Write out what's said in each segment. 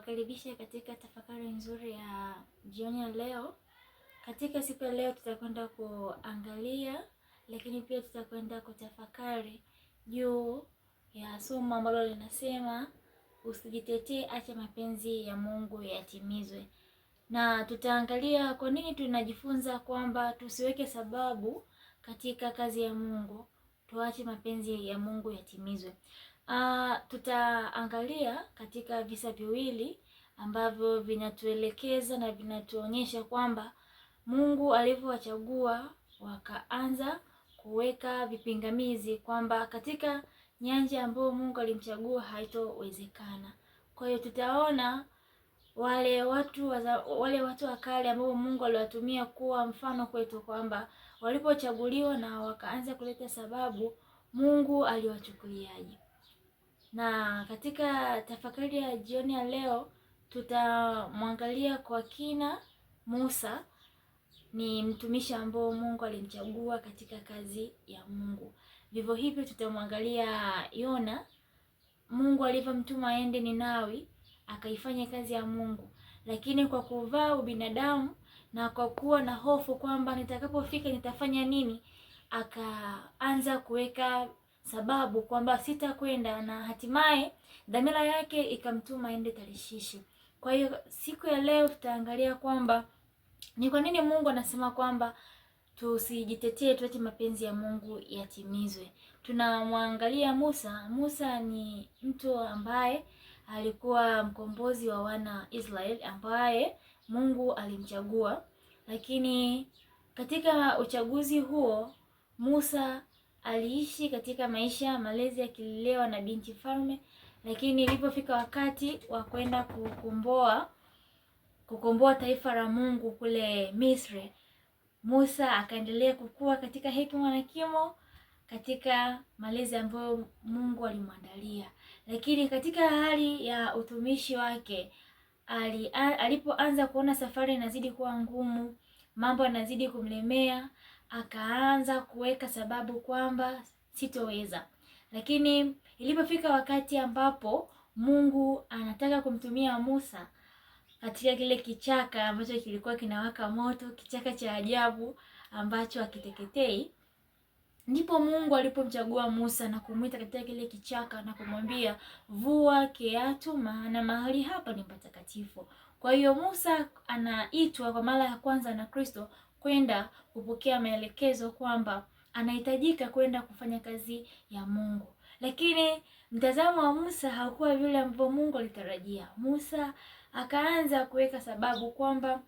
Ninawakaribisha katika tafakari nzuri ya jioni ya leo. Katika siku ya leo tutakwenda kuangalia, lakini pia tutakwenda kutafakari juu ya somo ambalo linasema usijitetee, acha mapenzi ya Mungu yatimizwe. Na tutaangalia kwa nini tunajifunza kwamba tusiweke sababu katika kazi ya Mungu, tuache mapenzi ya Mungu yatimizwe. Tutaangalia katika visa viwili ambavyo vinatuelekeza na vinatuonyesha kwamba Mungu alivyowachagua wakaanza kuweka vipingamizi kwamba katika nyanja ambayo Mungu alimchagua haitowezekana. Kwa hiyo tutaona wale watu wa kale ambao Mungu aliwatumia kuwa mfano kwetu kwamba walipochaguliwa na wakaanza kuleta sababu, Mungu aliwachukuliaje. Na katika tafakari ya jioni ya leo tutamwangalia kwa kina Musa. Ni mtumishi ambao Mungu alimchagua katika kazi ya Mungu. Vivyo hivyo tutamwangalia Yona, Mungu alivyomtuma aende Ninawi akaifanya kazi ya Mungu, lakini kwa kuvaa ubinadamu na kwa kuwa na hofu kwamba nitakapofika nitafanya nini, akaanza kuweka sababu kwamba sitakwenda, na hatimaye dhamira yake ikamtuma aende Tarishishi. Kwa hiyo siku ya leo tutaangalia kwamba ni kwa nini Mungu anasema kwamba tusijitetee, tuache mapenzi ya Mungu yatimizwe. Tunamwangalia Musa. Musa ni mtu ambaye alikuwa mkombozi wa wana Israeli ambaye Mungu alimchagua, lakini katika uchaguzi huo Musa aliishi katika maisha malezi akilelewa na binti falme, lakini ilipofika wakati wa kwenda kukomboa taifa la Mungu kule Misri, Musa akaendelea kukua katika hekima na kimo katika malezi ambayo Mungu alimwandalia. Lakini katika hali ya utumishi wake alipoanza kuona safari inazidi kuwa ngumu, mambo yanazidi kumlemea, akaanza kuweka sababu kwamba sitoweza. Lakini ilipofika wakati ambapo Mungu anataka kumtumia Musa katika kile kichaka ambacho kilikuwa kinawaka moto, kichaka cha ajabu ambacho hakiteketei, ndipo Mungu alipomchagua Musa na kumwita katika kile kichaka na kumwambia, vua kiatu, maana mahali hapa ni patakatifu. Kwa hiyo Musa anaitwa kwa mara ya kwanza na Kristo kwenda kupokea maelekezo kwamba anahitajika kwenda kufanya kazi ya Mungu. Lakini mtazamo wa Musa haukuwa vile ambavyo Mungu alitarajia. Musa akaanza kuweka sababu kwamba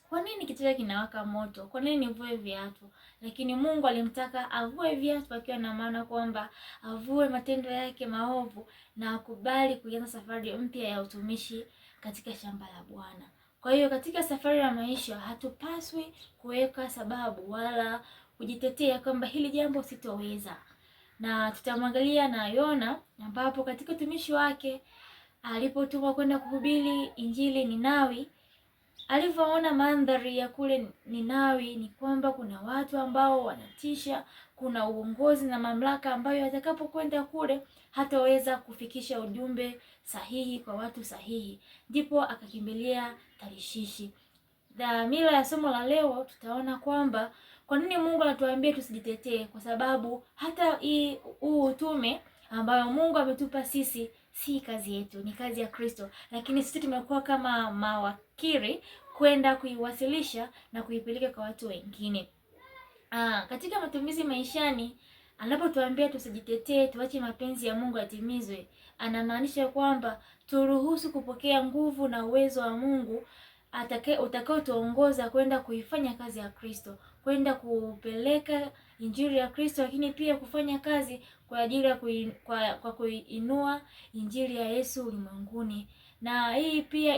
kwa nini kichaka kinawaka moto? Kwa nini nivue viatu? Lakini Mungu alimtaka avue viatu, akiwa na maana kwamba avue matendo yake maovu na akubali kuanza safari mpya ya utumishi katika shamba la Bwana. Kwa hiyo katika safari ya maisha hatupaswi kuweka sababu wala kujitetea kwamba hili jambo sitoweza. Na tutamwangalia na Yona ambapo katika utumishi wake alipotumwa kwenda kuhubiri injili Ninawi, alivyoona mandhari ya kule Ninawi ni kwamba kuna watu ambao wanatisha, kuna uongozi na mamlaka ambayo atakapokwenda kule hataweza kufikisha ujumbe sahihi kwa watu sahihi, ndipo akakimbilia Tarishishi. Dhamira ya somo la leo tutaona kwamba kwa nini Mungu anatuambia tusijitetee, kwa sababu hata huu utume ambayo Mungu ametupa sisi si kazi yetu, ni kazi ya Kristo, lakini sisi tumekuwa kama mawakili kwenda kuiwasilisha na kuipeleka kwa watu wengine. Katika matumizi maishani, anapotuambia tusijitetee, tuache mapenzi ya Mungu yatimizwe, anamaanisha kwamba turuhusu kupokea nguvu na uwezo wa Mungu utakao tuongoza kwenda kuifanya kazi ya Kristo, kwenda kupeleka injili ya Kristo, lakini pia kufanya kazi kwa ajili ya kwa kuinua injili ya Yesu ulimwenguni. Na hii pia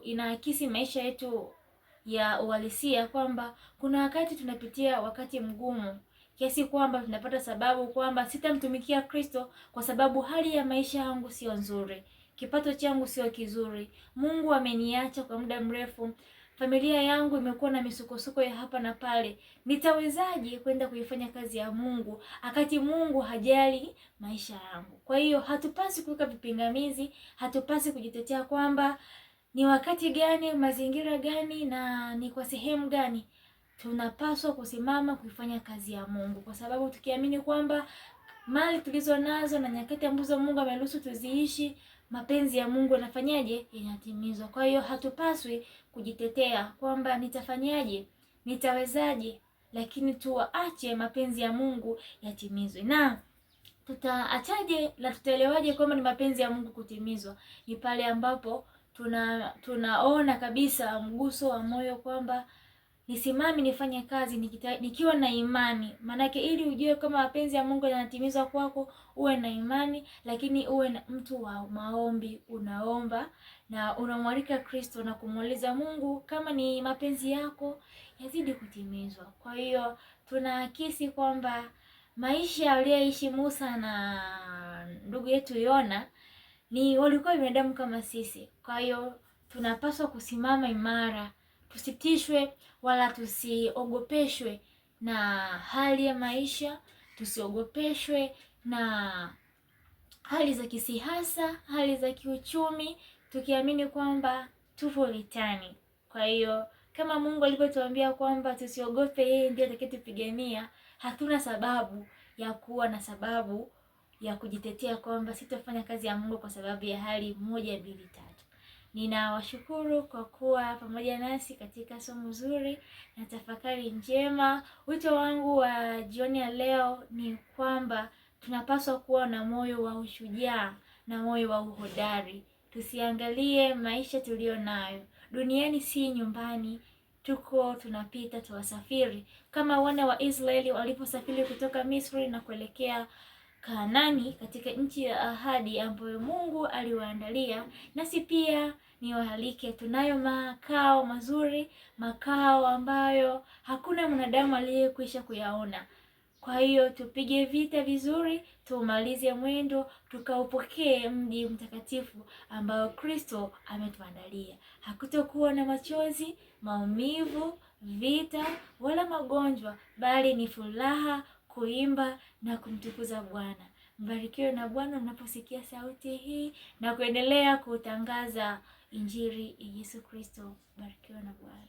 inaakisi maisha yetu ya uhalisia kwamba kuna wakati tunapitia wakati mgumu kiasi kwamba tunapata sababu kwamba sitamtumikia Kristo kwa sababu hali ya maisha yangu sio nzuri, kipato changu sio kizuri, Mungu ameniacha kwa muda mrefu, familia yangu imekuwa na misukosuko ya hapa na pale. Nitawezaje kwenda kuifanya kazi ya Mungu akati Mungu hajali maisha yangu? Kwa hiyo hatupasi kuweka vipingamizi, hatupasi kujitetea kwamba ni wakati gani, mazingira gani na ni kwa sehemu gani tunapaswa kusimama kuifanya kazi ya Mungu, kwa sababu tukiamini kwamba mali tulizo nazo na nyakati ambazo Mungu ameruhusu tuziishi, mapenzi ya Mungu yanafanyaje? Yanatimizwa. Kwa hiyo hatupaswi kujitetea kwamba nitafanyaje, nitawezaje, lakini tuache mapenzi ya Mungu yatimizwe. Na tutaachaje na tutaelewaje kwamba ni mapenzi ya Mungu kutimizwa? Ni pale ambapo tunaona kabisa mguso wa moyo kwamba nisimame nifanye kazi nikiwa na imani. Maanake ili ujue kama mapenzi ya Mungu yanatimizwa kwako, uwe na imani, lakini uwe na mtu wa maombi. Unaomba na unamwalika Kristo na kumuuliza Mungu kama ni mapenzi yako yazidi kutimizwa. Kwa hiyo tunaakisi kwamba maisha aliyoishi Musa na ndugu yetu Yona ni walikuwa binadamu kama sisi. Kwa hiyo tunapaswa kusimama imara, tusitishwe wala tusiogopeshwe na hali ya maisha, tusiogopeshwe na hali za kisiasa, hali za kiuchumi, tukiamini kwamba tupo vitani. Kwa hiyo kama Mungu alivyotuambia kwamba tusiogope, yeye ndiye atakayetupigania, hatuna sababu ya kuwa na sababu ya kujitetea kwamba sitafanya kazi ya Mungu kwa sababu ya hali 1, 2, 3. Ninawashukuru kwa kuwa pamoja nasi katika somo zuri na tafakari njema. Wito wangu wa jioni ya leo ni kwamba tunapaswa kuwa na moyo wa ushujaa na moyo wa uhodari. Tusiangalie maisha tulio nayo. Duniani si nyumbani, tunapita, tuwasafiri. Kama wana wa Israeli waliposafiri kutoka Misri na kuelekea Kanaani, katika nchi ya ahadi ambayo Mungu aliwaandalia, nasi pia niwaalike. Tunayo makao mazuri, makao ambayo hakuna mwanadamu aliyekwisha kuyaona. Kwa hiyo tupige vita vizuri, tumalize mwendo, tukaupokee mji mtakatifu ambao Kristo ametuandalia. Hakutokuwa na machozi, maumivu, vita wala magonjwa, bali ni furaha, kuimba na kumtukuza Bwana. Mbarikiwe na Bwana mnaposikia sauti hii na kuendelea kutangaza injili ya Yesu Kristo. Barikiwe na Bwana.